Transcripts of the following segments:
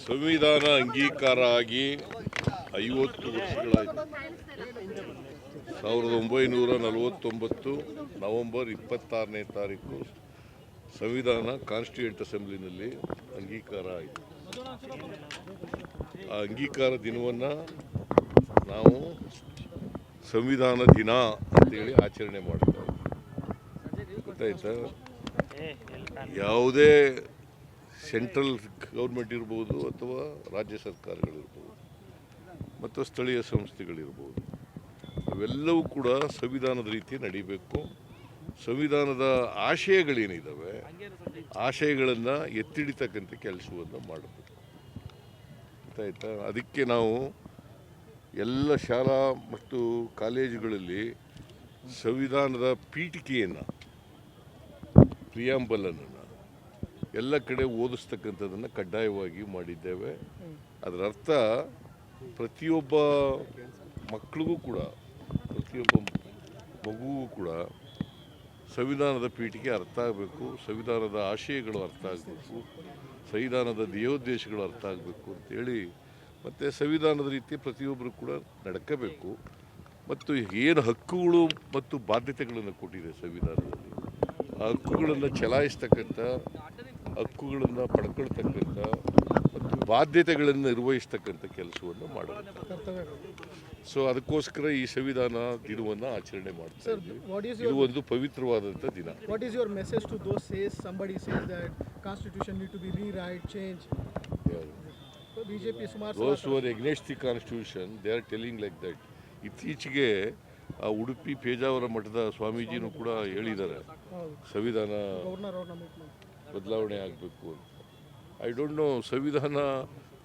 ಸಂವಿಧಾನ ಅಂಗೀಕಾರ ಆಗಿ 50 ವರ್ಷಗಳಾಯಿತು. 1949 ನವೆಂಬರ್ 26ನೇ ತಾರೀಕು ಸಂವಿಧಾನ ಕಾನ್ಸ್ಟಿಟ್ಯೂಯೆಂಟ್ ಅಸೆಂಬ್ಲಿನಲ್ಲಿ ಅಂಗೀಕಾರ ಆಯಿತು. ಆ ಅಂಗೀಕಾರ ದಿನವನ್ನು ನಾವು ಸಂವಿಧಾನ ದಿನ ಅಂತೇಳಿ ಆಚರಣೆ ಮಾಡ್ತೇವೆ. ಗೊತ್ತಾಯ್ತಾ? ಯಾವುದೇ ಸೆಂಟ್ರಲ್ ಗೌರ್ಮೆಂಟ್ ಇರ್ಬೋದು ಅಥವಾ ರಾಜ್ಯ ಸರ್ಕಾರಗಳಿರ್ಬೋದು ಮತ್ತು ಸ್ಥಳೀಯ ಸಂಸ್ಥೆಗಳಿರ್ಬೋದು, ಅವೆಲ್ಲವೂ ಕೂಡ ಸಂವಿಧಾನದ ರೀತಿ ನಡೀಬೇಕು. ಸಂವಿಧಾನದ ಆಶಯಗಳೇನಿದ್ದಾವೆ ಆಶಯಗಳನ್ನು ಎತ್ತಿಡಿತಕ್ಕಂಥ ಕೆಲಸವನ್ನು ಮಾಡಬೇಕು. ಗೊತ್ತಾಯ್ತಾ? ಅದಕ್ಕೆ ನಾವು ಎಲ್ಲ ಶಾಲಾ ಮತ್ತು ಕಾಲೇಜುಗಳಲ್ಲಿ ಸಂವಿಧಾನದ ಪೀಠಿಕೆಯನ್ನು, ಪ್ರಿಯಾಂಬಲನ್ನು ಎಲ್ಲ ಕಡೆ ಓದಿಸ್ತಕ್ಕಂಥದ್ದನ್ನು ಕಡ್ಡಾಯವಾಗಿ ಮಾಡಿದ್ದೇವೆ. ಅದರ ಅರ್ಥ ಪ್ರತಿಯೊಬ್ಬ ಮಕ್ಕಳಿಗೂ ಕೂಡ, ಪ್ರತಿಯೊಬ್ಬ ಮಗುವೂ ಕೂಡ ಸಂವಿಧಾನದ ಪೀಠಿಕೆ ಅರ್ಥ ಆಗಬೇಕು, ಸಂವಿಧಾನದ ಆಶಯಗಳು ಅರ್ಥ ಆಗಬೇಕು, ಸಂವಿಧಾನದ ಧ್ಯೇಯೋದ್ದೇಶಗಳು ಅರ್ಥ ಆಗಬೇಕು ಅಂತೇಳಿ, ಮತ್ತು ಸಂವಿಧಾನದ ರೀತಿ ಪ್ರತಿಯೊಬ್ಬರು ಕೂಡ ನಡ್ಕೋಬೇಕು. ಮತ್ತು ಏನು ಹಕ್ಕುಗಳು ಮತ್ತು ಬಾಧ್ಯತೆಗಳನ್ನು ಕೊಟ್ಟಿದೆ ಸಂವಿಧಾನದಲ್ಲಿ, ಆ ಹಕ್ಕುಗಳನ್ನು ಚಲಾಯಿಸ್ತಕ್ಕಂಥ, ಹಕ್ಕುಗಳನ್ನು ಪಡ್ಕೊಳ್ತಕ್ಕಂಥ ಮತ್ತು ಬಾಧ್ಯತೆಗಳನ್ನು ನಿರ್ವಹಿಸ್ತಕ್ಕಂಥ ಕೆಲಸವನ್ನು ಮಾಡಬೇಕು. ಸೊ ಅದಕ್ಕೋಸ್ಕರ ಈ ಸಂವಿಧಾನ ದಿನವನ್ನು ಆಚರಣೆ ಮಾಡ್ತಾ ಇದ್ದೀವಿ. ಇದು ಒಂದು ಪವಿತ್ರವಾದಂಥ ದಿನ. What is your message to those somebody says that constitution need to be rewrite, change? BJP ಸುಮಾರು those who are against the constitution, they are telling like that. ಇತ್ತೀಚೆಗೆ ಆ ಉಡುಪಿ ಪೇಜಾವರ ಮಠದ ಸ್ವಾಮೀಜಿನೂ ಕೂಡ ಹೇಳಿದ್ದಾರೆ ಸಂವಿಧಾನ ಬದಲಾವಣೆ ಆಗಬೇಕು ಅಂತ. ಐ ಡೋಂಟ್ ನೋ, ಸಂವಿಧಾನ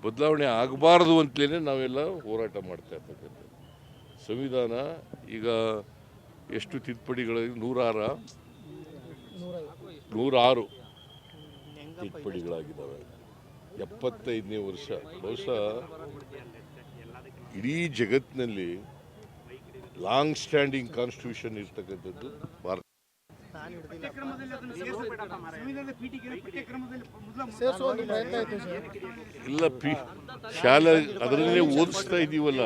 ಬದಲಾವಣೆ ಆಗಬಾರ್ದು ಅಂತಲೇ ನಾವೆಲ್ಲ ಹೋರಾಟ ಮಾಡ್ತಾ ಇರ್ತಕ್ಕಂಥದ್ದು. ಸಂವಿಧಾನ ಈಗ ಎಷ್ಟು ತಿದ್ದುಪಡಿಗಳು, 106 ತಿದ್ದುಪಡಿಗಳಾಗಿದ್ದಾವೆ. 75ನೇ ವರ್ಷ. ಬಹುಶಃ ಇಡೀ ಜಗತ್ತಿನಲ್ಲಿ ಲಾಂಗ್ ಸ್ಟ್ಯಾಂಡಿಂಗ್ ಕಾನ್ಸ್ಟಿಟ್ಯೂಷನ್ ಇರ್ತಕ್ಕಂಥದ್ದು ಭಾರತ. ಇಲ್ಲ, ಶಾಲೆ ಅದರನ್ನೇ ಓದಿಸ್ತಾ ಇದ್ದೀವಲ್ಲ.